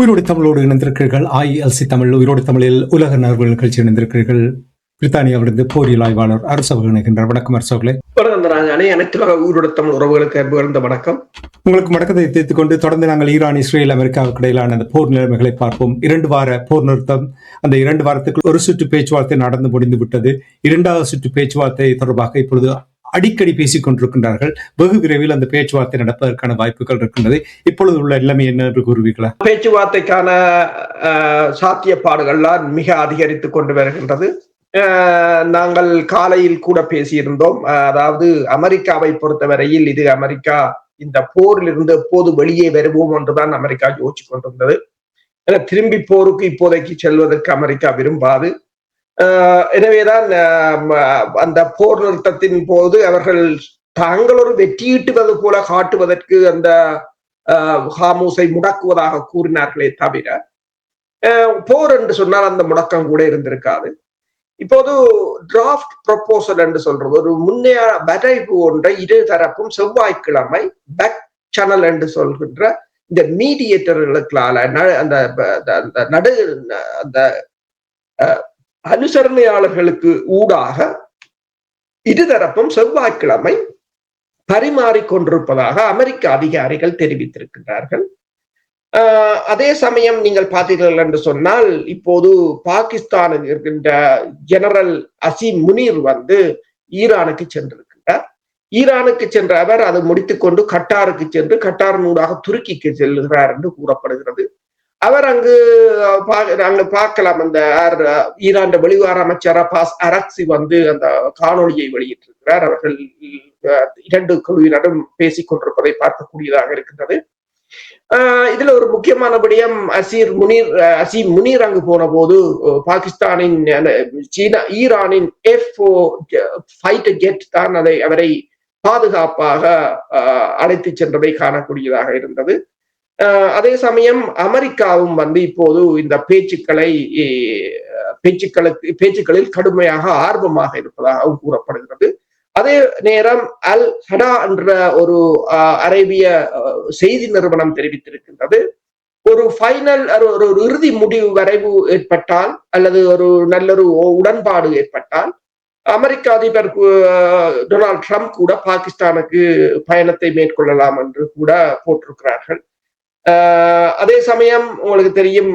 உயிரோடு தமிழோடு இணைந்திருக்கிறீர்கள். IELTS தமிழ் உயிரோடு தமிழில் உலக நகர்வுகள் நிகழ்ச்சி இணைந்திருக்கிறீர்கள். பிரித்தானியாவிலிருந்து போரியல் ஆய்வாளர் அரசவர்கள் இணைகின்றார். வணக்கம் அரசவர்களே. அனைத்து உயிரோடு தமிழ் உறவுகளுக்கு அன்பு வணக்கம். உங்களுக்கு வணக்கத்தை தெரிவித்துக் கொண்டு தொடர்ந்து நாங்கள் ஈரான், இஸ்ரேல், அமெரிக்காவுக்கு இடையிலான அந்த போர் நிலைமைகளை பார்ப்போம். 2 வார போர் நிறுத்தம், அந்த 2 வாரத்துக்கு ஒரு சுற்று பேச்சுவார்த்தை நடந்து முடிந்து விட்டது. 2வது சுற்று பேச்சுவார்த்தை தொடர்பாக இப்பொழுது அடிக்கடி பேசிக் கொண்டிருக்கின்றார்கள். வெகு விரைவில் அந்த பேச்சுவார்த்தை நடப்பதற்கான வாய்ப்புகள் இருக்கின்றது. இப்பொழுது உள்ள நிலைமை என்ன என்று கூறுவீர்களா? பேச்சுவார்த்தைக்கான சாத்தியப்பாடுகள்லாம் மிக அதிகரித்துக் கொண்டு வருகின்றது. நாங்கள் காலையில் கூட பேசியிருந்தோம். அதாவது அமெரிக்காவை பொறுத்தவரையில் இது அமெரிக்கா இந்த போரில் இருந்து எப்போது வெளியே வருவோம் என்றுதான் அமெரிக்கா யோசிச்சு கொண்டிருந்தது. திரும்பி போருக்கு இப்போதைக்கு செல்வதற்கு அமெரிக்கா விரும்பாது. எனவேதான் அந்த போர் நிறுத்தத்தின் போது அவர்கள் தாங்கள் ஒரு வெற்றியீட்டுவது போல காட்டுவதற்கு அந்த ஹாமூஸை முடக்குவதாக கூறினார்களே தவிர போர் என்று சொன்னால் அந்த முடக்கம் கூட இருந்திருக்காது. இப்போது டிராஃப்ட் ப்ரொபோசல் என்று சொல்றது ஒரு முன்னைய வரைவு ஒன்றை இரு தரப்பும் செவ்வாய்க்கிழமை பேக் சேனல் என்று சொல்கின்ற இந்த மீடியேட்டர்களுக்கான அந்த அனுசரணையாளர்களுக்கு ஊடாக இருதரப்பும் செவ்வாய்க்கிழமை பரிமாறிக்கொண்டிருப்பதாக அமெரிக்க அதிகாரிகள் தெரிவித்திருக்கிறார்கள். அதே சமயம் நீங்கள் பார்த்தீர்கள் என்று சொன்னால் இப்போது பாகிஸ்தானில் இருக்கின்ற ஜெனரல் அசீம் முனீர் ஈரானுக்கு சென்றிருக்கின்றார். ஈரானுக்கு சென்ற அவர் அதை முடித்துக்கொண்டு கட்டாருக்கு சென்று கட்டாரினூடாக துருக்கிக்கு செல்கிறார் என்று கூறப்படுகிறது. அவர் அங்கு பார்க்கலாம், அந்த ஈரான் வெளிவார அமைச்சர் அப்பாஸ் அரக்சி அந்த காணொலியை வெளியிட்டிருக்கிறார். அவர்கள் 2 குழுவினரும் பேசிக் கொண்டிருப்பதை பார்க்கக்கூடியதாக இருக்கின்றது. இதுல ஒரு முக்கியமான விடயம், அசீம் முனீர் அங்கு போன போது பாகிஸ்தானின் ஈரானின் ஃபைட்டர் ஜெட் தான் அவரை பாதுகாப்பாக அழைத்து சென்றதை காணக்கூடியதாக இருந்தது. அதே சமயம் அமெரிக்காவும் இப்போது இந்த பேச்சுக்களில் கடுமையாக ஆர்வமாக இருப்பதாக கூறப்படுகிறது. அதே நேரம் அல் ஹடா என்ற ஒரு அரேபிய செய்தி நிறுவனம் தெரிவித்திருக்கின்றது, ஒரு ஃபைனல் ஒரு இறுதி முடிவு வரைவு ஏற்பட்டால் அல்லது ஒரு நல்லொரு உடன்பாடு ஏற்பட்டால் அமெரிக்க அதிபர் டொனால்ட் ட்ரம்ப் கூட பாகிஸ்தானுக்கு பயணத்தை மேற்கொள்ளலாம் என்று கூட போட்டிருக்கிறார்கள். அதே சமயம் உங்களுக்கு தெரியும்,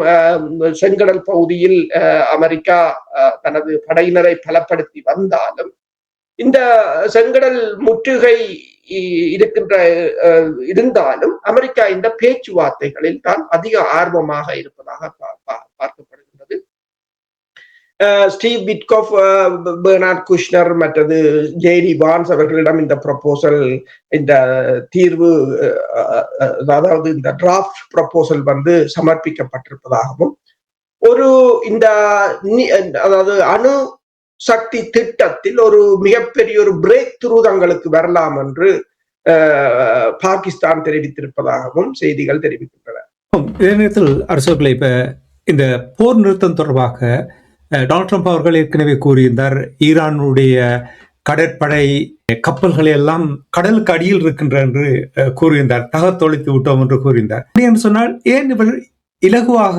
செங்கடல் பகுதியில் அமெரிக்கா தனது படையினரை பலப்படுத்தி வந்தாலும் இந்த செங்கடல் முற்றுகை இருந்தாலும் அமெரிக்கா இந்த பேச்சுவார்த்தைகளில் தான் அதிக ஆர்வமாக இருப்பதாக பார்க்கப்படுகின்றது. ஸ்டீவ் விட்காஃப், பெர்னார்ட் குஷ்னர் மற்றது ஜேடி வான்ஸ் அவர்களிடம் இந்த ப்ரொபோசல், இந்த தீர்வு, அதாவது இந்த டிராஃப்ட் ப்ரொபோசல் சமர்ப்பிக்கப்பட்டிருப்பதாகவும் அதாவது அணு சக்தி திட்டத்தில் ஒரு மிகப்பெரிய ஒரு பிரேக் த்ரூ தங்களுக்கு வரலாம் என்று பாகிஸ்தான் தெரிவித்திருப்பதாகவும் செய்திகள் தெரிவிக்கின்றன. இதே நேரத்தில் அரசர்களே, இப்ப இந்த போர் நிறுத்தம் தொடர்பாக டொனால்ட் ட்ரம்ப் அவர்கள் ஏற்கனவே கூறியிருந்தார், ஈரானுடைய கடற்படை கப்பல்களை எல்லாம் கடலுக்கு அடியில் இருக்கின்ற என்று கூறியிருந்தார், தகத்தொழித்து விட்டோம் என்று கூறியிருந்தார். என்று சொன்னால் ஏன் இவர் இலகுவாக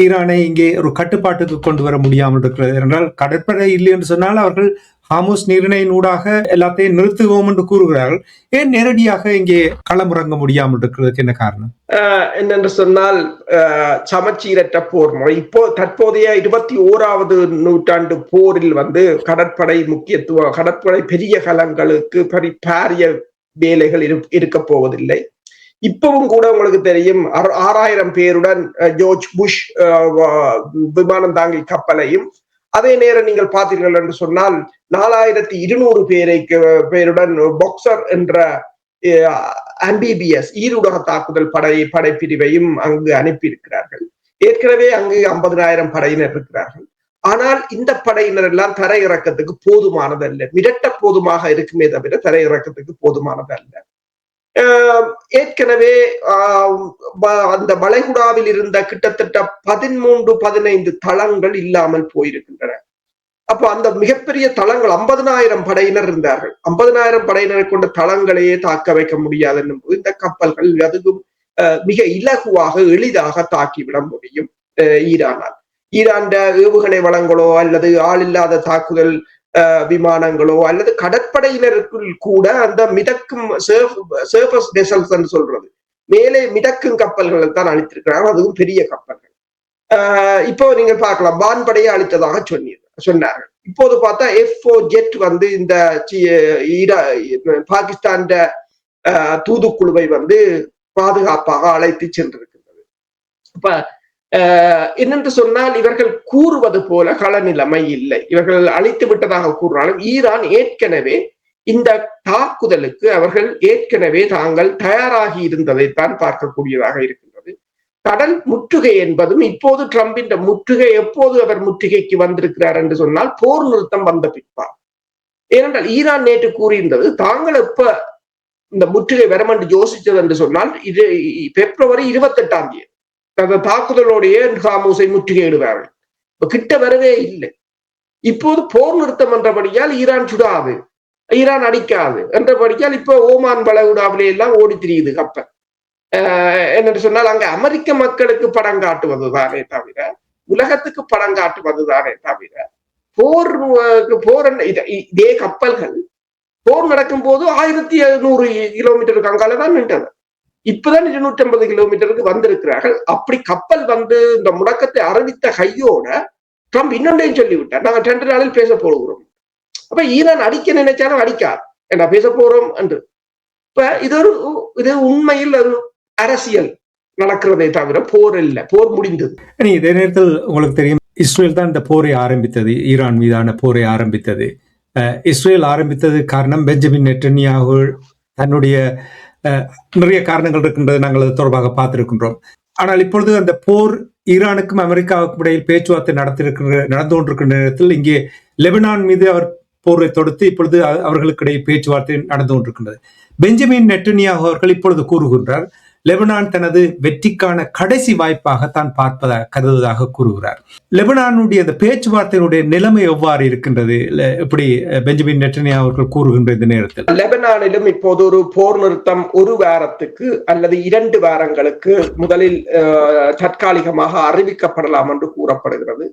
ஈரானை இங்கே ஒரு கட்டுப்பாட்டுக்கு கொண்டு வர முடியாமல் இருக்கிறது என்றால், கடற்படை இல்லை என்று சொன்னால் அவர்கள் ஹாமூஸ் நீரிணையின் ஊடாக எல்லாத்தையும் நிறுத்துவோம் என்று கூறுகிறார்கள். ஏன் நேரடியாக இங்கே களமிறங்க முடியாமல் இருக்கிறதுக்கு என்ன காரணம்? என்னென்று சொன்னால் சமச்சீரற்ற போர் முறை. தற்போதைய 21வது நூற்றாண்டு போரில் கடற்படை முக்கியத்துவம், கடற்படை பெரிய கலங்களுக்கு பாரிய வேலைகள் இருக்க போவதில்லை. இப்பவும் கூட உங்களுக்கு தெரியும், 6000 பேருடன் ஜார்ஜ் புஷ் விமானம் தாங்கி கப்பலையும், அதே நேரம் நீங்கள் பார்த்தீர்கள் என்று சொன்னால் 4200 பேருடன் பாக்ஸர் என்ற அம்பிபிஎஸ் ஈருடக தாக்குதல் படைப்பிரிவையும் அங்கு அனுப்பியிருக்கிறார்கள். ஏற்கனவே அங்கு 50,000 படையினர் இருக்கிறார்கள். ஆனால் இந்த படையினர் எல்லாம் தரையிறக்கத்துக்கு போதுமானதல்ல, மிரட்ட போதுமாக இருக்குமே தவிர தரையிறக்கத்துக்கு போதுமானதல்ல. ஏற்கனவே அந்த வளைகுடாவில் இருந்த கிட்டத்தட்ட 13-15 தளங்கள் இல்லாமல் போயிருக்கின்றன. அப்ப அந்த மிகப்பெரிய தளங்கள் 50,000 படையினர் இருந்தார்கள். 50,000 படையினரை கொண்ட தளங்களையே தாக்க வைக்க முடியாது என்னும் இந்த கப்பல்கள், அதுவும் மிக இலகுவாக எளிதாக தாக்கிவிட முடியும் ஈரானால். ஈரான் ஏவுகணை வளங்களோ அல்லது ஆளில்லாத தாக்குதல் விமானங்களோ அல்லது கடற்படையினருக்குள் கூட அந்த மிதக்கும் சர்ஃபஸ் வெசல்ஸ் என்று சொல்றது மேலே மிதக்கும் கப்பல்கள் தான் அளித்திருக்கிறாங்க. அதுவும் பெரிய கப்பல்கள். இப்போ நீங்க பார்க்கலாம், வான்படையை அளித்ததாக சொன்னார்கள். இப்போது பார்த்தா F4 ஜெட் வந்து இந்த பாகிஸ்தான் தூதுக்குழுவை வந்து பாதுகாப்பாக அழைத்து சென்றிருக்கின்றது. இப்ப என்னென்று சொன்னால் இவர்கள் கூறுவது போல கள நிலைமை இல்லை. இவர்கள் அழித்து விட்டதாக கூறினாலும் ஈரான் ஏற்கனவே இந்த தாக்குதலுக்கு அவர்கள் ஏற்கனவே தாங்கள் தயாராகி இருந்ததைத்தான் பார்க்கக்கூடியதாக இருக்கின்றது. கடல் முற்றுகை என்பதும் இப்போது ட்ரம்பின் முற்றுகை எப்போது அவர் முற்றுகைக்கு வந்திருக்கிறார் என்று சொன்னால் போர் நிறுத்தம் வந்த பிற்பார். ஏனென்றால் ஈரான் நேற்று கூறியிருந்தது தாங்கள் எப்ப இந்த முற்றுகை வரும் என்று யோசித்தது என்று சொன்னால் இது பிப்ரவரி 28 அந்த தாக்குதலோடைய ஹார்முஸை முற்றுகையிடுவார்கள். கிட்ட வரவே இல்லை. இப்போது போர் நிறுத்தம் என்றபடியால் ஈரான் சுடாது, ஈரான் அடிக்காது என்றபடியால் இப்ப ஓமான் வளைகுடாவிலே எல்லாம் ஓடி திரியுது கப்பல். என்னென்று சொன்னால் அங்க அமெரிக்க மக்களுக்கு படம் காட்டுவதுதானே தவிர உலகத்துக்கு படம் காட்டுவதுதானே தவிர போர் இதே கப்பல்கள் போர் நடக்கும் போது 1700 கிலோமீட்டருக்கு அங்காலதான் நின்றது. இப்பதான் 250 கிலோமீட்டருக்கு வந்திருக்கிறார்கள். அப்படி கப்பல் வந்து இந்த முடக்கத்தை அறிவித்த கையோட ட்ரம்ப் இன்னொன்றையும் சொல்லிவிட்டார், நாங்க 2 நாளில் பேச போகிறோம். அப்ப ஈரான் அடிக்க நினைச்சாலும் அடிக்காது, என்ன பேச போறோம் என்று. இப்ப இது உண்மையில் ஒரு அரசியல் நடக்கிறதை தவிர போர் இல்லை, போர் முடிந்தது. இதே நேரத்தில் உங்களுக்கு தெரியும், இஸ்ரேல் தான் இந்த போரை ஆரம்பித்தது, ஈரான் மீதான போரை ஆரம்பித்தது. இஸ்ரேல் ஆரம்பித்தது காரணம் பெஞ்சமின் நெட்டன்யாஹு தன்னுடைய நிறைய காரணங்கள் இருக்கின்றது, நாங்கள் அது தொடர்பாக பார்த்திருக்கின்றோம். ஆனால் இப்பொழுது அந்த போர் ஈரானுக்கும் அமெரிக்காவுக்கும் இடையில் பேச்சுவார்த்தை நடந்து கொண்டிருக்கின்ற நேரத்தில் இங்கே லெபனான் மீது அவர் போரை தொடுத்து இப்பொழுது அவர்களுக்கு இடையே பேச்சுவார்த்தை நடந்து கொண்டிருக்கின்றது. பெஞ்சமின் நெட்டன்யாஹு அவர்கள் இப்பொழுது கூறுகின்றார், லெபனான் தனது வெற்றிக்கான கடைசி வாய்ப்பாக தான் கருதுவதாக கூறுகிறார். லெபனானுடைய அந்த பேச்சுவார்த்தையினுடைய நிலைமை எவ்வாறு இருக்கின்றது, எப்படி பெஞ்சமின் நெட்டன்யாஹு அவர்கள் கூறுகின்ற இந்த நேரத்தில்? லெபனானிலும் இப்போது ஒரு போர் நிறுத்தம் 1 வாரத்துக்கு அல்லது 2 வாரங்களுக்கு முதலில் தற்காலிகமாக அறிவிக்கப்படலாம் என்று கூறப்படுகிறது.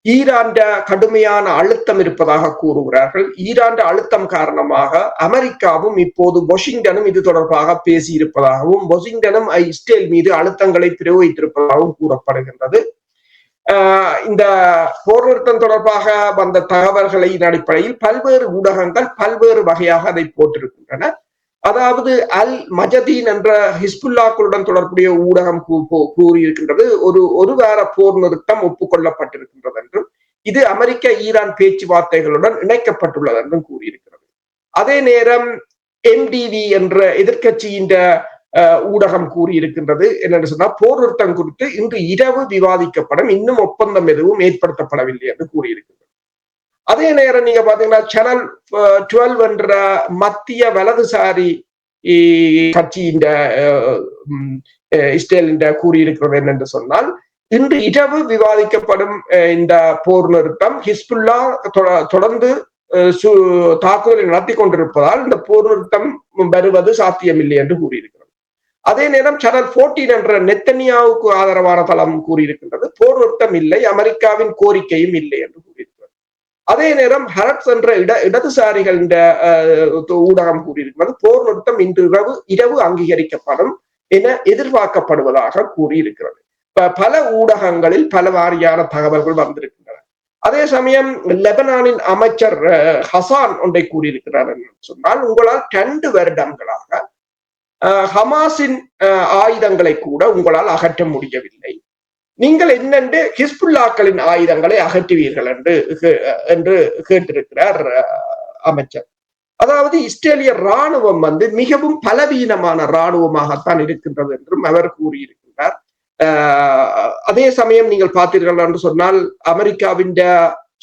ஈரான் கடுமையான அழுத்தம் இருப்பதாக கூறுகிறார்கள். ஈரான் அழுத்தம் காரணமாக அமெரிக்காவும் இப்போது வாஷிங்டனும் இது தொடர்பாக பேசியிருப்பதாகவும் வாஷிங்டனும் இஸ்ரேல் மீது அழுத்தங்களை பிரயோகித்திருப்பதாகவும் கூறப்படுகின்றது. இந்த போர் நிறுத்தம் தொடர்பாக வந்த தகவல்களின் அடிப்படையில் பல்வேறு ஊடகங்கள் பல்வேறு வகையாக அதை போட்டிருக்கின்றன. அதாவது அல் மஜதீன் என்ற ஹிஸ்புல்லாக்களுடன் தொடர்புடைய ஊடகம் கூறியிருக்கின்றது ஒரு வார போர் நிறுத்தம் ஒப்புக்கொள்ளப்பட்டிருக்கின்றது என்றும் இது அமெரிக்க ஈரான் பேச்சுவார்த்தைகளுடன் இணைக்கப்பட்டுள்ளது என்றும் கூறியிருக்கிறது. அதே நேரம் MDV என்ற எதிர்கட்சியின் ஊடகம் கூறியிருக்கின்றது என்னென்னு சொன்னால் போர் நிறுத்தம் குறித்து இன்று இரவு விவாதிக்கப்படும், இன்னும் ஒப்பந்தம் எதுவும் ஏற்படுத்தப்படவில்லை என்று கூறியிருக்கின்றது. அதே நேரம் நீங்க பாத்தீங்கன்னா சேனல் 12 என்ற மத்திய வலதுசாரி கட்சியின் இஸ்ரேல் கூறியிருக்கிறது என்னென்று சொன்னால் இன்று இரவு விவாதிக்கப்படும் இந்த போர் நிறுத்தம் ஹிஸ்புல்லா தொடர்ந்து தாக்குதலை நடத்தி கொண்டிருப்பதால் இந்த போர் நிறுத்தம் வருவது சாத்தியமில்லை என்று கூறியிருக்கிறது. அதே நேரம் சேனல் 14 என்ற நெத்தனியாவுக்கு ஆதரவான தளம் கூறியிருக்கின்றது போர் நிறுத்தம் இல்லை, அமெரிக்காவின் கோரிக்கையும் இல்லை என்று கூறியிருக்கிறது. அதே நேரம் ஹரட்ஸ் என்ற இடதுசாரிகள் ஊடகம் கூறியிருக்கிறது போர் நிறுத்தம் இன்று இரவு அங்கீகரிக்கப்படும் என எதிர்பார்க்கப்படுவதாக கூறியிருக்கிறது. பல ஊடகங்களில் பல வாரியான தகவல்கள் வந்திருக்கின்றன. அதே சமயம் லெபனானின் அமைச்சர் ஹசான் ஒன்றை கூறியிருக்கிறார் என்று சொன்னால் உங்களால் 2 வருடங்களாக ஹமாஸின் ஆயுதங்களை கூட உங்களால் அகற்ற முடியவில்லை, நீங்கள் என்னென்று ஹிஸ்புல்லாக்களின் ஆயுதங்களை அகற்றுவீர்கள் என்று கேட்டிருக்கிறார் அமைச்சர். அதாவது இஸ்ரேலிய ராணுவம் வந்து மிகவும் பலவீனமான ராணுவமாகத்தான் இருக்கின்றது என்றும் அவர் கூறியிருக்கின்றார். அதே சமயம் நீங்கள் பார்த்தீர்கள் என்று சொன்னால் அமெரிக்காவின்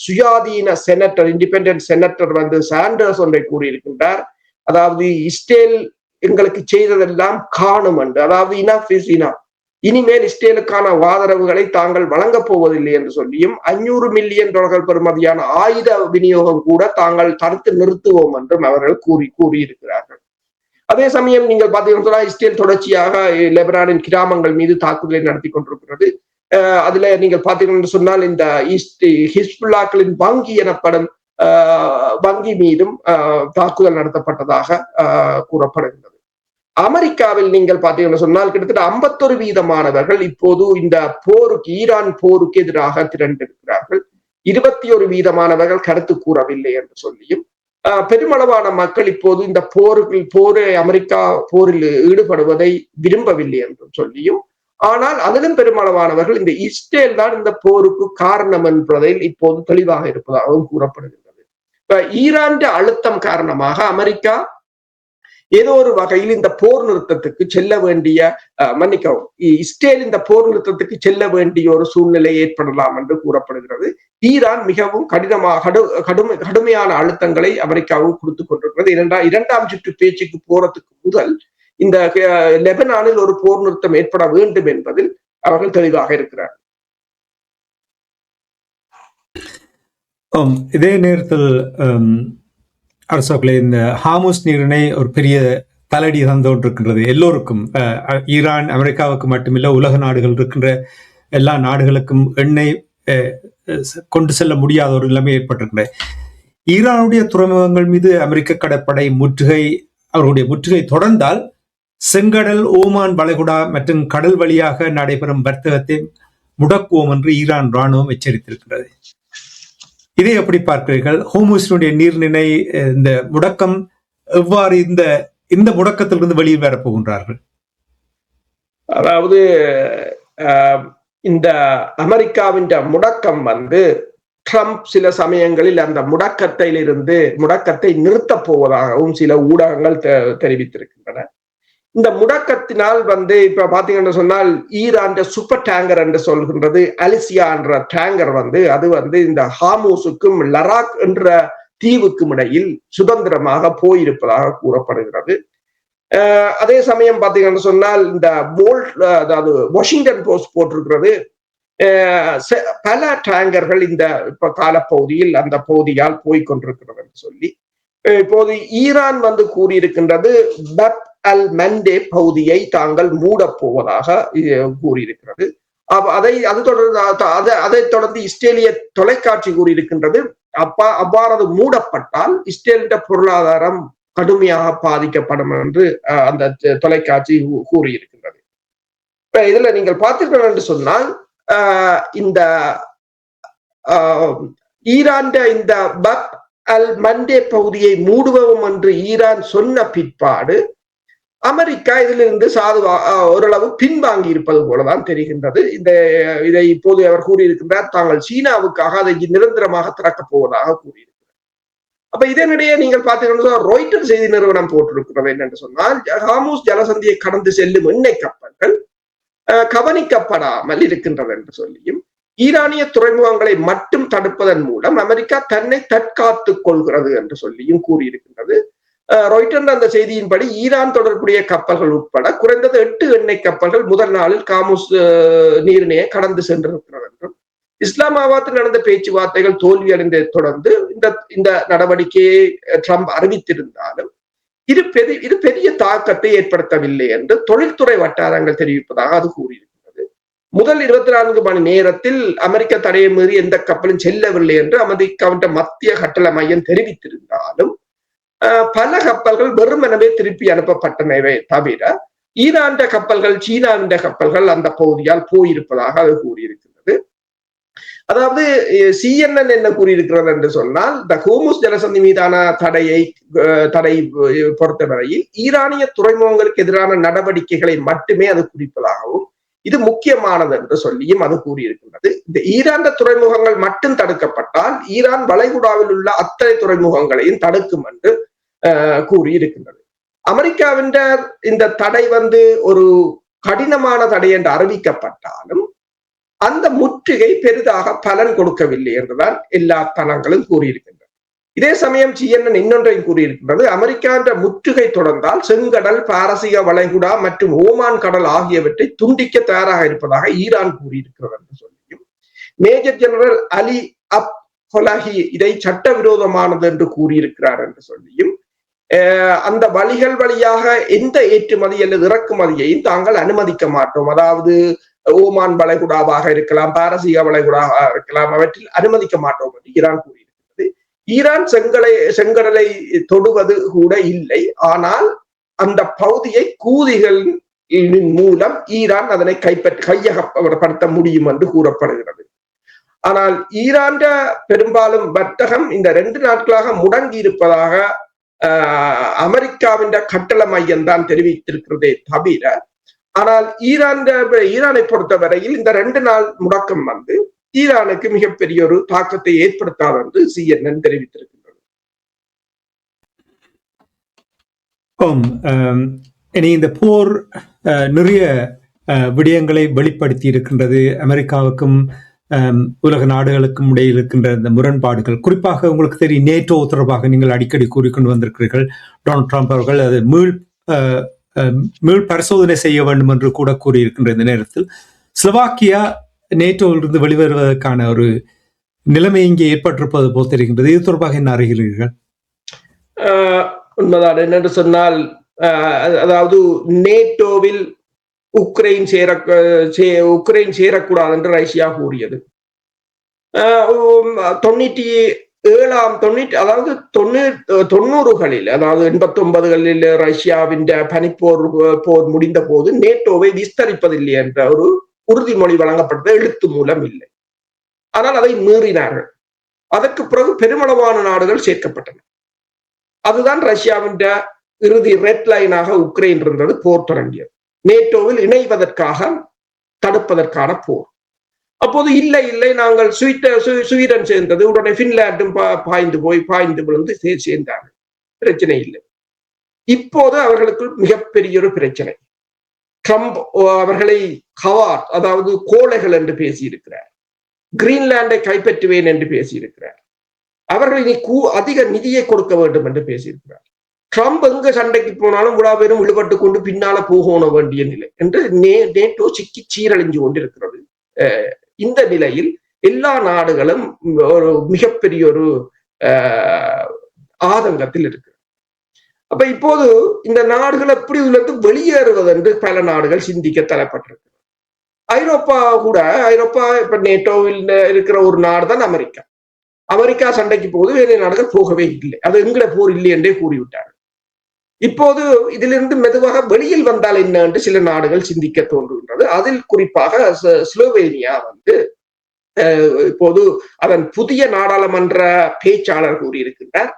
சுயாதீன செனட்டர் இண்டிபெண்டன்ட் செனட்டர் வந்து சாண்டர்ஸ் ஒன்றை கூறியிருக்கின்றார். அதாவது இஸ்ரேல் எங்களுக்கு செய்ததெல்லாம் காணும் என்று, அதாவது இனஃப் இஸ் இனஃப், இனிமேல் இஸ்ரேலுக்கான ஆதரவுகளை தாங்கள் வழங்கப் போவதில்லை என்று சொல்லியும் $500 மில்லியன் பெறுமதியான ஆயுத விநியோகம் கூட தாங்கள் தடுத்து நிறுத்துவோம் என்றும் அவர்கள் கூறியிருக்கிறார்கள். அதே சமயம் நீங்கள் பார்த்தீங்கன்னா இஸ்ரேல் தொடர்ச்சியாக லெபனானின் கிராமங்கள் மீது தாக்குதலை நடத்தி கொண்டிருக்கிறது. அதுல நீங்கள் பார்த்தீங்கன்னு சொன்னால் இந்த ஹிஸ்புல்லாக்களின் வங்கி எனப்படும் வங்கி மீதும் தாக்குதல் நடத்தப்பட்டதாக கூறப்படுகின்றது. அமெரிக்காவில் நீங்கள் பார்த்தீங்கன்னு சொன்னால் கிட்டத்தட்ட 51% இப்போது இந்த போருக்கு ஈரான் போருக்கு எதிராக திரண்டிருக்கிறார்கள். 21% கருத்து கூறவில்லை என்று சொல்லியும் பெருமளவான மக்கள் இப்போது இந்த போரை அமெரிக்கா போரில் ஈடுபடுவதை விரும்பவில்லை என்றும் சொல்லியும், ஆனால் அதிலும் பெருமளவானவர்கள் இந்த இஸ்ரேல் தான் இந்த போருக்கு காரணம் என்பதில் இப்போது தெளிவாக இருப்பதாகவும் கூறப்படுகின்றது. ஈரான் அழுத்தம் காரணமாக அமெரிக்கா ஏதோ ஒரு வகையில் இந்த போர் நிறுத்தத்துக்கு செல்ல வேண்டிய மன்னிக்கவும் இஸ்ரேல் இந்த போர் நிறுத்தத்துக்கு செல்ல வேண்டிய ஒரு சூழ்நிலை ஏற்படலாம் என்று கூறப்படுகிறது. ஈரான் மிகவும் கடுமையான அழுத்தங்களை அமெரிக்காவுக்கு கொடுத்துக் கொண்டிருக்கிறது. இரண்டாம் சுற்று பேச்சுக்கு போறதுக்கு முதல் இந்த லெபனானில் ஒரு போர் நிறுத்தம் ஏற்பட வேண்டும் என்பதில் அவர்கள் தெளிவாக இருக்கிறார்கள். இதே நேரத்தில் அரசோக்களே இந்த ஹார்முஸ் நீரிணை ஒரு பெரிய தலடி தந்து கொண்டிருக்கின்றது எல்லோருக்கும். ஈரான் அமெரிக்காவுக்கு மட்டுமில்லை, உலக நாடுகள் இருக்கின்ற எல்லா நாடுகளுக்கும் எண்ணெய் கொண்டு செல்ல முடியாத ஒரு நிலைமை ஏற்பட்டிருக்கின்றது. ஈரானுடைய துறைமுகங்கள் மீது அமெரிக்க கடற்படை அவர்களுடைய முற்றுகை தொடர்ந்தால் செங்கடல், ஓமான் வளைகுடா மற்றும் கடல் வழியாக நடைபெறும் வர்த்தகத்தை முடக்குவோம் என்று ஈரான் ராணுவம் எச்சரித்திருக்கிறது. இதை எப்படி பார்க்கிறீர்கள்? ஹோர்முஸினுடைய நீர்நிலை இந்த முடக்கம் எவ்வாறு இந்த முடக்கத்திலிருந்து வெளியில் வரப் போகின்றார்கள்? அதாவது இந்த அமெரிக்காவின் முடக்கம் ட்ரம்ப் சில சமயங்களில் அந்த முடக்கத்தை நிறுத்தப் போவதாகவும் சில ஊடகங்கள் தெரிவித்திருக்கின்றன. இந்த முடக்கத்தினால் இப்ப பாத்தீங்கன்னு சொன்னால் ஈரான் சூப்பர் டேங்கர் என்று சொல்கின்றது அலிசியா என்ற டேங்கர் அது இந்த ஹார்முஸுக்கும் லராக் என்ற தீவுக்கும் இடையில் சுதந்திரமாக போயிருப்பதாக கூறப்படுகிறது. அதே சமயம் பாத்தீங்கன்னு சொன்னால் இந்த அதாவது வாஷிங்டன் போஸ்ட் போட்டிருக்கிறது, பல டேங்கர்கள் இந்த காலப்பகுதியில் அந்த பகுதியால் போய்கொண்டிருக்கிறது என்று சொல்லி. இப்போது ஈரான் கூறியிருக்கின்றது பப் அல் மண்டே பகுதியை தாங்கள் மூடப் போவதாக கூறியிருக்கிறது. அதைத் தொடர்ந்து இஸ்ரேலிய தொலைக்காட்சி கூறியிருக்கின்றது, அவ்வாறு மூடப்பட்டால் இஸ்ரேலின் பொருளாதாரம் கடுமையாக பாதிக்கப்படும் என்று அந்த தொலைக்காட்சி கூறியிருக்கின்றது. இப்ப இதுல நீங்கள் பார்த்தீர்கள் என்று சொன்னால் இந்த ஈரான் இந்த பப் அல் மண்டே பகுதியை மூடுவோம் என்று ஈரான் சொன்ன பிற்பாடு அமெரிக்கா இதிலிருந்து ஓரளவு பின்வாங்கி இருப்பது போலதான் தெரிகின்றது. இதை இப்போது அவர் கூறியிருக்கின்றார், தாங்கள் சீனாவுக்காக அதை நிரந்தரமாக திறக்கப் போவதாக கூறியிருக்கிறார். அப்ப இதனிடையே நீங்கள் பார்த்தீங்கன்னா ராய்ட்டர் செய்தி நிறுவனம் போட்டிருக்கிறது என்னென்று சொன்னால், ஹார்முஸ் ஜலசந்தியை கடந்து செல்லும் எண்ணெய் கப்பல்கள் கவனிக்கப்படாமல் இருக்கின்றது என்று சொல்லியும், ஈரானிய துறைமுகங்களை மட்டும் தடுப்பதன் மூலம் அமெரிக்கா தன்னை தற்காத்துக் கொள்கிறது என்று சொல்லியும் கூறியிருக்கின்றது. ராய்ட்டர் அந்த செய்தியின்படி ஈரான் தொடர்புடைய கப்பல்கள் உட்பட குறைந்தது 8 எண்ணெய் கப்பல்கள் முதல் நாளில் ஹார்முஸ் நீரிணையை கடந்து சென்றிருக்கிறது என்றும், இஸ்லாமாபாத்தில் நடந்த பேச்சுவார்த்தைகள் தோல்வியடைந்ததை தொடர்ந்து இந்த நடவடிக்கையை ட்ரம்ப் அறிவித்திருந்தாலும் இது பெரிய தாக்கத்தை ஏற்படுத்தவில்லை என்று தொழில்துறை வட்டாரங்கள் தெரிவிப்பதாக அது கூறியிருக்கிறது. முதல் 24 மணி நேரத்தில் அமெரிக்க தடையை மீறி எந்த கப்பலும் செல்லவில்லை என்று அமெரிக்காவின் மத்திய கட்டளை மையம் தெரிவித்திருந்தாலும் பல கப்பல்கள் வெறுமனவே திருப்பி அனுப்பப்பட்டனவே தவிர ஈரான் கப்பல்கள், சீனாவின் கப்பல்கள் அந்த பகுதியால் போயிருப்பதாக அது கூறியிருக்கிறது. அதாவது CNN என்ன கூறியிருக்கிறது என்று சொன்னால், இந்த ஹோர்முஸ் ஜலசந்தி மீதான தடை பொறுத்தவரையில் ஈரானிய துறைமுகங்களுக்கு எதிரான நடவடிக்கைகளை மட்டுமே அது குறிப்பதாகவும், இது முக்கியமானது என்று சொல்லியும் அது கூறியிருக்கின்றது. இந்த ஈரான் துறைமுகங்கள் மட்டும் தடுக்கப்பட்டால் ஈரான் வளைகுடாவில் உள்ள அத்தனை துறைமுகங்களையும் தடுக்கும் என்று கூறியிருக்கின்றது. அமெரிக்காவின் இந்த தடை ஒரு கடினமான தடை என்று அறிவிக்கப்பட்டாலும் அந்த முற்றுகை பெரிதாக பலன் கொடுக்கவில்லை என்றுதான் எல்லா தளங்களும் கூறியிருக்கின்றன. இதே சமயம் CNN இன்னொன்றையும் கூறியிருக்கின்றது, அமெரிக்காவின் முற்றுகை தொடர்ந்தால் செங்கடல், பாரசீக வளைகுடா மற்றும் ஓமான் கடல் ஆகியவற்றை துண்டிக்க தயாராக இருப்பதாக ஈரான் கூறியிருக்கிறது என்று சொல்லியும், மேஜர் ஜெனரல் அலி அப் கொலாஹி இதை சட்டவிரோதமானது என்று கூறியிருக்கிறார் என்று சொல்லியும், அந்த வழிகள் வழியாக எந்த ஏற்றுமதி அல்லது இறக்குமதியையும் தாங்கள் அனுமதிக்க மாட்டோம். அதாவது ஓமான் வளைகுடாவாக இருக்கலாம், பாரசீக வளைகுடாவாக இருக்கலாம், அவற்றில் அனுமதிக்க மாட்டோம் என்று ஈரான் கூறியிருக்கிறது. ஈரான் செங்கடலை தொடுவது கூட இல்லை. ஆனால் அந்த பகுதியை கூதிகள் மூலம் ஈரான் அதனை கையகப்படுத்த முடியும் என்று கூறப்படுகிறது. ஆனால் ஈரான் பெரும்பாலும் வர்த்தகம் இந்த 2 நாட்களாக முடங்கி இருப்பதாக அமெரிக்காவின் கட்டளை மையம் தான் தெரிவித்திருக்கிறதே தவிர, ஆனால் ஈரானை பொறுத்தவரையில் இந்த 2 நாள் முடக்கம் ஈரானுக்கு மிகப்பெரிய ஒரு தாக்கத்தை ஏற்படுத்தாது என்று CNN தெரிவித்திருக்கின்றது. இனி இந்த போர் நிறைய விடயங்களை வெளிப்படுத்தி இருக்கின்றது. அமெரிக்காவுக்கும் உலக நாடுகளுக்கும் இடையில் இருக்கின்ற இந்த முரண்பாடுகள், குறிப்பாக உங்களுக்கு தெரியும் நேட்டோ தொடர்பாக நீங்கள் அடிக்கடி கூறிக்கொண்டு வந்திருக்கிறீர்கள். டொனால்ட் ட்ரம்ப் அவர்கள் அது மீள் பரிசோதனை செய்ய வேண்டும் என்று கூட கூறியிருக்கின்ற இந்த நேரத்தில் ஸ்லோவாக்கியா நேட்டோவிலிருந்து வெளிவருவதற்கான ஒரு நிலைமை இங்கே ஏற்பட்டிருப்பது போல் தெரிகின்றது. இது தொடர்பாக என்ன அறிகிறீர்கள்? உண்மைதான். என்னென்று சொன்னால், அதாவது நேட்டோவில் உக்ரைன் சேரக்கூடாது என்று ரஷ்யா கூறியது 90களில், அதாவது 89களில் ரஷ்யாவின் பனிப்போர் முடிந்த போது நேட்டோவை விஸ்தரிப்பதில்லை என்ற ஒரு உறுதிமொழி வழங்கப்பட்டது, எழுத்து மூலம் இல்லை. ஆனால் அதை மீறினார்கள். அதற்கு பிறகு பெருமளவான நாடுகள் சேர்க்கப்பட்டன. அதுதான் ரஷ்யாவின் இறுதி ரெட் லைனாக உக்ரைன் இருந்தது. போர் தொடங்கியது நேட்டோவில் இணைவதற்காக, தடுப்பதற்கான போர். அப்போது இல்லை நாங்கள் ஸ்வீடன் சேர்ந்தது, உடனே பின்லாண்டும் பாய்ந்து விழுந்து சேர்ந்தார்கள். பிரச்சனை இல்லை. இப்போது அவர்களுக்கு மிகப்பெரிய ஒரு பிரச்சனை. ட்ரம்ப் அவர்களை கவார், அதாவது கோழைகள் என்று பேசியிருக்கிறார். கிரீன்லாண்டை கைப்பற்றுவேன் என்று பேசியிருக்கிறார். அவர்கள் இனி அதிக நிதியை கொடுக்க வேண்டும் என்று பேசியிருக்கிறார். ட்ரம்ப் எங்க சண்டைக்கு போனாலும் விழா பேரும் விடுபட்டு கொண்டு பின்னால போகணும் வேண்டிய நிலை என்று நேட்டோ சிக்கி சீரழிஞ்சு கொண்டிருக்கிறது. இந்த நிலையில் எல்லா நாடுகளும் ஒரு மிகப்பெரிய ஒரு ஆதங்கத்தில் இருக்கு. அப்ப இப்போது இந்த நாடுகள் எப்படி உள்ளது வெளியேறுவது என்று பல நாடுகள் சிந்திக்க தலைப்பட்டிருக்கு. ஐரோப்பா இப்ப நேட்டோவில் இருக்கிற ஒரு நாடு தான் அமெரிக்கா. அமெரிக்கா சண்டைக்கு போது வேறு நாடுகள் போகவே இல்லை. அது எங்கட போர் இல்லை என்றே கூறிவிட்டார்கள். இப்போது இதிலிருந்து மெதுவாக வெளியில் வந்தால் என்ன என்று சில நாடுகள் சிந்திக்க தோன்றுகின்றது. அதில் குறிப்பாக ஸ்லோவேனியா இப்போது அதன் புதிய நாடாளுமன்ற பேச்சாளர் கூறியிருக்கின்றார்,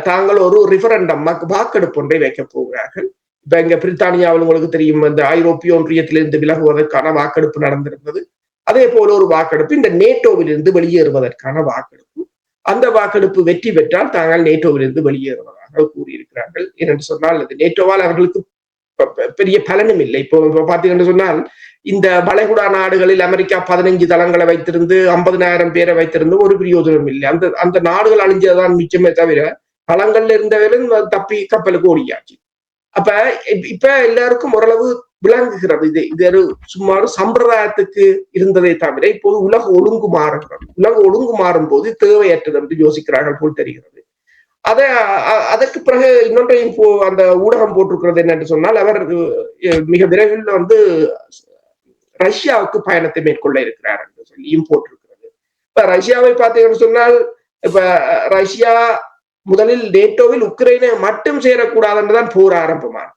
தாங்கள் ஒரு ரிஃபரண்டம் வாக்கெடுப்பு ஒன்றை வைக்கப் போகிறார்கள். இப்ப இங்க பிரித்தானியாவில் உங்களுக்கு தெரியும், இந்த ஐரோப்பிய ஒன்றியத்திலிருந்து விலகுவதற்கான வாக்கெடுப்பு நடந்திருந்தது. அதே போல ஒரு வாக்கெடுப்பு இந்த நேட்டோவிலிருந்து வெளியேறுவதற்கான வாக்கெடுப்பு. அந்த வாக்கெடுப்பு வெற்றி பெற்றால் தாங்கள் நேட்டோவிலிருந்து வெளியேறுவதாக கூறியிருக்கிறார்கள். ஏனென்று சொன்னால் அது நேட்டோவால் அவர்களுக்கு பெரிய பலனும் இல்லை. இப்போ பாத்தீங்கன்னு சொன்னால், இந்த வளைகுடா நாடுகளில் அமெரிக்கா 15 தளங்களை வைத்திருந்து 50,000 பேரை வைத்திருந்து ஒரு பிரயோஜனம் இல்லை. அந்த நாடுகள் அழிஞ்சதான் மிச்சமே தவிர பழங்கள்ல இருந்தவரும் தப்பி கப்பலுக்கு ஓடியாச்சு. அப்ப இப்ப எல்லாருக்கும் ஓரளவு விளங்குகிறது. இது ஒரு சும்மா ஒரு சம்பிரதாயத்துக்கு இருந்ததை தவிர இப்போது உலக ஒழுங்கு மாறுகிறது. உலக ஒழுங்கு மாறும் போது தேவையற்றது என்று யோசிக்கிறார்கள் போல் தெரிகிறது. அதற்கு பிறகு இன்னொன்றையும் அந்த ஊடகம் போட்டிருக்கிறது என்னென்று சொன்னால், அவர் மிக விரைவில் ரஷ்யாவுக்கு பயணத்தை மேற்கொள்ள இருக்கிறார் என்று சொல்லியும் போட்டிருக்கிறது. இப்ப ரஷ்யாவை பார்த்தீங்கன்னு சொன்னால், இப்ப ரஷ்யா முதலில் நேட்டோவில் உக்ரைனை மட்டும் சேரக்கூடாது என்றுதான் போர் ஆரம்பமானது.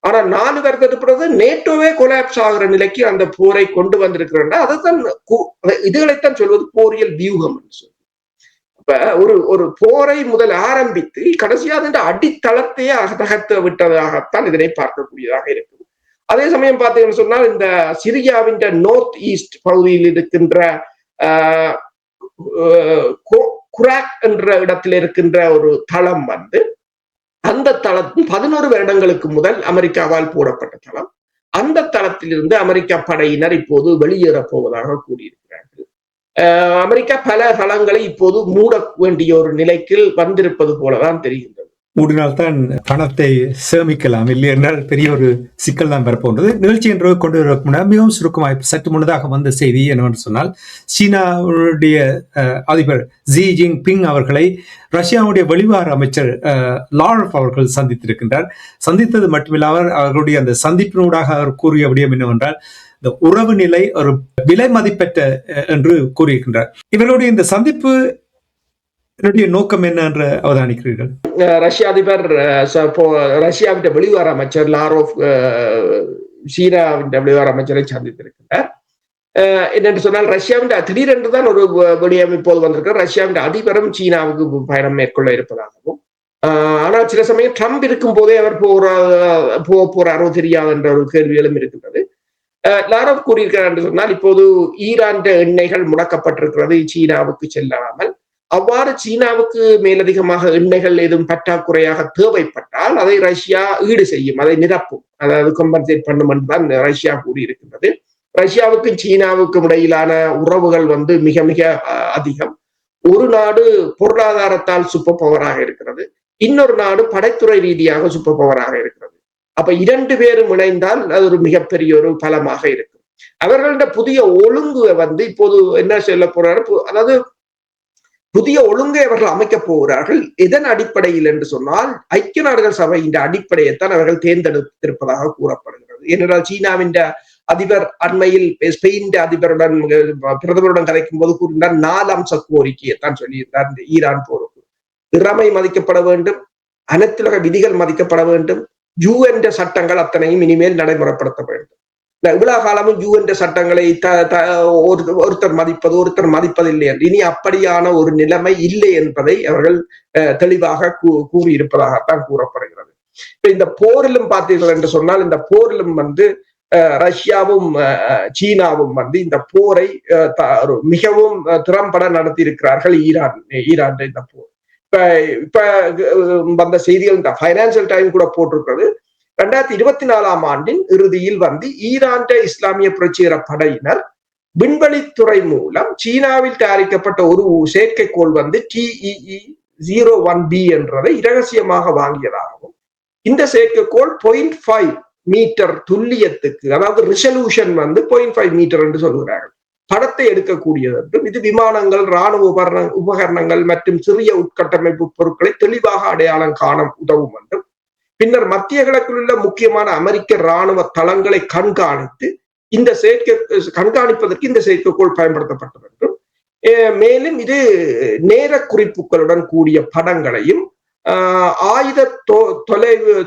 ஆனா 4 வருடத்துக்கு பிறகு நேட்டோவே கொலாப்ஸ் ஆகிற நிலைக்கு அந்த போரை கொண்டு வந்திருக்கிறேன். அதைத்தான் இதுகளைத்தான் சொல்வது போரியல் வியூகம் என்று சொல்லி. இப்ப ஒரு போரை முதல் ஆரம்பித்து கடைசியாக அடித்தளத்தையே தகர்த்து விட்டதாகத்தான் இதனை பார்க்கக்கூடியதாக இருக்கும். அதே சமயம் பார்த்தீங்கன்னு சொன்னால், இந்த சிரியாவின் நார்த் ஈஸ்ட் பகுதியில் இருக்கின்ற குராக் என்ற இடத்தில் இருக்கின்ற ஒரு தளம் அந்த தளம் 11 வருடங்களுக்கு முதல் அமெரிக்காவால் போடப்பட்ட தளம். அந்த தளத்திலிருந்து அமெரிக்கா படையினர் இப்போது வெளியேறப் போவதாக கூறியிருக்கிறார்கள். அமெரிக்கா பல தளங்களை இப்போது மூட வேண்டிய ஒரு நிலைக்கு வந்திருப்பது போலதான் தெரிகின்றது. ஊடினால்தான் பணத்தை சேமிக்கலாம், இல்லை என்றால் பெரிய ஒரு சிக்கல் தான் வரப்போன்றது. நிகழ்ச்சி என்று கொண்டு வர மிகவும் சுருக்கமாக சற்று முன்னதாக வந்த செய்தி என்னவென்று சொன்னால், சீனாவுடைய அதிபர் ஜி ஜின்பிங் அவர்களை ரஷ்யாவுடைய வெளிவார அமைச்சர் லாரஃப் அவர்கள் சந்தித்திருக்கின்றார். சந்தித்தது மட்டுமில்லாமல் அவர்களுடைய அந்த சந்திப்பினூடாக அவர் கூறிய விடயம் என்னவென்றால், இந்த உறவு நிலை ஒரு விலை மதிப்பற்ற என்று கூறியிருக்கின்றார். இவர்களுடைய இந்த சந்திப்பு நோக்கம் என்ன என்று அவதானிக்கிறீர்கள்? ரஷ்ய அதிபர் ரஷ்யாவின் வெளிவார அமைச்சர் லாரோவ் சீனாவின் வெளிவார அமைச்சரை சந்தித்திருக்கிறார். என்னென்று சொன்னால், ரஷ்யாவின் திடீரென்று தான் ஒரு விடயம் இப்போது வந்திருக்கிறார். ரஷ்யாவின் அதிபரும் சீனாவுக்கு பயணம் மேற்கொள்ள இருப்பதாகவும், ஆனால் சில சமயம் ட்ரம்ப் இருக்கும் போதே அவர் போறாரோ தெரியாது என்ற ஒரு கேள்விகளும் இருக்கின்றது. லாரோவ் கூறியிருக்கிறார் என்று சொன்னால், இப்போது ஈரான் எண்ணெய்கள் முடக்கப்பட்டிருக்கிறது சீனாவுக்கு செல்லாமல். அவ்வாறு சீனாவுக்கு மேலதிகமாக எண்ணெய்கள் எதுவும் பற்றாக்குறையாக தேவைப்பட்டால் அதை ரஷ்யா ஈடு செய்யும், அதை நிரப்பும், அதாவது கம்பன்சேட் பண்ணும் என்றுதான் ரஷ்யா கூறியிருக்கின்றது. ரஷ்யாவுக்கும் சீனாவுக்கும் இடையிலான உறவுகள் மிக மிக அதிகம். ஒரு நாடு பொருளாதாரத்தால் சூப்பர் பவராக இருக்கிறது, இன்னொரு நாடு படைத்துறை ரீதியாக சூப்பர் பவராக இருக்கிறது. அப்ப இரண்டு பேரும் இணைந்தால் அது ஒரு மிகப்பெரிய ஒரு பலமாக இருக்கும். அவர்களுடைய புதிய ஒழுங்கு இப்போது என்ன சொல்ல போறாரு, அதாவது புதிய ஒழுங்கை அவர்கள் அமைக்கப் போகிறார்கள். எதன் அடிப்படையில் என்று சொன்னால், ஐக்கிய நாடுகள் சபையின் அடிப்படையைத்தான் அவர்கள் தேர்ந்தெடுத்திருப்பதாக கூறப்படுகிறது. ஏனென்றால் சீனாவின் அதிபர் அண்மையில் ஸ்பெயின் அதிபருடன் பிரதமருடன் கதைக்கும் போது கூறினார், 4 அம்ச கோரிக்கையைத்தான் சொல்லியிருந்தார். இந்த ஈரான் போருக்கு திறமை மதிக்கப்பட வேண்டும், அனைத்துலக விதிகள் மதிக்கப்பட வேண்டும், UN சட்டங்கள் அத்தனையும் இனிமேல் நடைமுறைப்படுத்த வேண்டும். இவ்வளவு காலமும் UN சட்டங்களை ஒருத்தர் மதிப்பது ஒருத்தர் மதிப்பதில்லை என்று, இனி அப்படியான ஒரு நிலைமை இல்லை என்பதை அவர்கள் தெளிவாக கூறியிருப்பதாகத்தான் கூறப்படுகிறது. இப்ப இந்த போரிலும் பார்த்தீர்கள் என்று சொன்னால், இந்த போரிலும் ரஷ்யாவும் சீனாவும் இந்த போரை மிகவும் திறம்பட நடத்தி இருக்கிறார்கள். ஈரான் இந்த போர் இப்ப வந்த செய்திகள் இந்த பைனான்சியல் டைம் கூட போட்டிருக்கிறது. 2024 ஆண்டின் இறுதியில் ஈரான் இஸ்லாமிய புரட்சிகர படையினர் விண்வெளித்துறை மூலம் சீனாவில் தயாரிக்கப்பட்ட ஒரு செயற்கைக்கோள் TEE-01B என்றதை இரகசியமாக வாங்கியதாகவும், இந்த செயற்கைக்கோள் 0.5 மீட்டர் துல்லியத்துக்கு, அதாவது ரிசல்யூஷன் 0.5 மீட்டர் என்று சொல்கிறார்கள், படத்தை எடுக்கக்கூடியது என்றும், இது விமானங்கள், இராணுவ உபகரணங்கள் மற்றும் சிறிய உட்கட்டமைப்பு பொருட்களை தெளிவாக அடையாளம் காண உதவும் என்றும், பின்னர் மத்திய கிழக்கில் உள்ள முக்கியமான அமெரிக்க இராணுவ தளங்களை கண்காணிப்பதற்கு இந்த செயற்கைக்கோள் பயன்படுத்தப்பட்டது என்றும், மேலும் இது நேர குறிப்புகளுடன் கூடிய படங்களையும் ஆயுத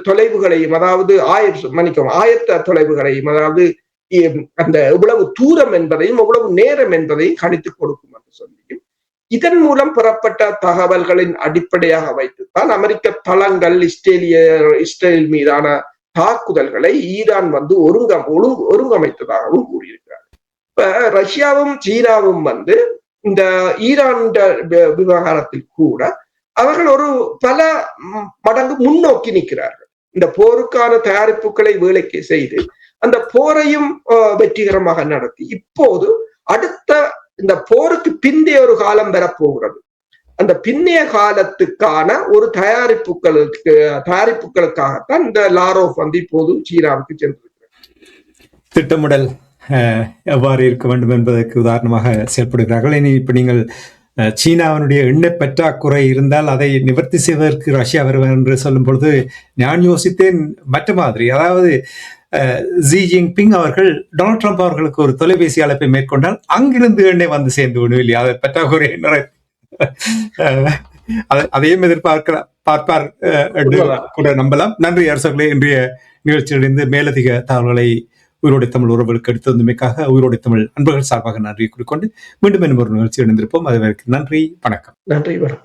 தொலைவுகளையும், அதாவது ஆயத்த தொலைவுகளையும், அதாவது அந்த எவ்வளவு தூரம் என்பதையும் எவ்வளவு நேரம் என்பதையும் கணித்துக் கொடுக்கும் என்று சொல்லியும், இதன் மூலம் பெறப்பட்ட தகவல்களின் அடிப்படையாக வைத்துத்தான் அமெரிக்க தளங்கள் இஸ்ரேல் மீதான தாக்குதல்களை ஈரான் ஒருங்கமைத்ததாகவும் கூறியிருக்கிறார். இப்ப ரஷ்யாவும் சீனாவும் இந்த ஈரான் விவகாரத்தில் கூட அவர்கள் ஒரு பல மடங்கு முன்னோக்கி நிற்கிறார்கள். இந்த போருக்கான தயாரிப்புகளை வேலைக்கு செய்து அந்த போரையும் வெற்றிகரமாக நடத்தி, இப்போது அடுத்த இந்த போருக்கு பிந்தைய ஒரு காலம் வரப்போகிறது. அந்த பின்னைய காலத்துக்கான ஒரு தயாரிப்புகளுக்காகத்தான் இந்த லாரோவ் இப்போது சீனாவுக்கு சென்றிருக்கிறார். திட்டமிடல் எவ்வாறு இருக்க வேண்டும் என்பதற்கு உதாரணமாக செயல்படுகிறார்கள். இனி இப்ப நீங்கள் சீனாவினுடைய எண்ணெய் பற்றாக்குறை இருந்தால் அதை நிவர்த்தி செய்வதற்கு ரஷ்யா வருவார் என்று சொல்லும் பொழுது நான் யோசித்தேன் மற்ற மாதிரி, அதாவது ஜி ஜின்பிங் அவர்கள் டொனால்ட் ட்ரம்ப் அவர்களுக்கு ஒரு தொலைபேசி அழைப்பை மேற்கொண்டால் அங்கிருந்து எண்ணெய் சேர்ந்து விடும் இல்லையா, அதை பற்றாக்குறை அதையும் பார்ப்பார் கூட நம்பலாம். நன்றி அரசர்களே, இன்றைய நிகழ்ச்சியிலிருந்து மேலதிக தகவல்களை உயிரோடை தமிழ் உறவுகளுக்கு எடுத்து வந்தமைக்காக உயிரோடை தமிழ் அன்பர்கள் சார்பாக நன்றியை கூறிக்கொண்டு மீண்டும் ஒரு நிகழ்ச்சி இணைந்திருப்போம். அதுவரைக்கும் நன்றி, வணக்கம். நன்றி, வணக்கம்.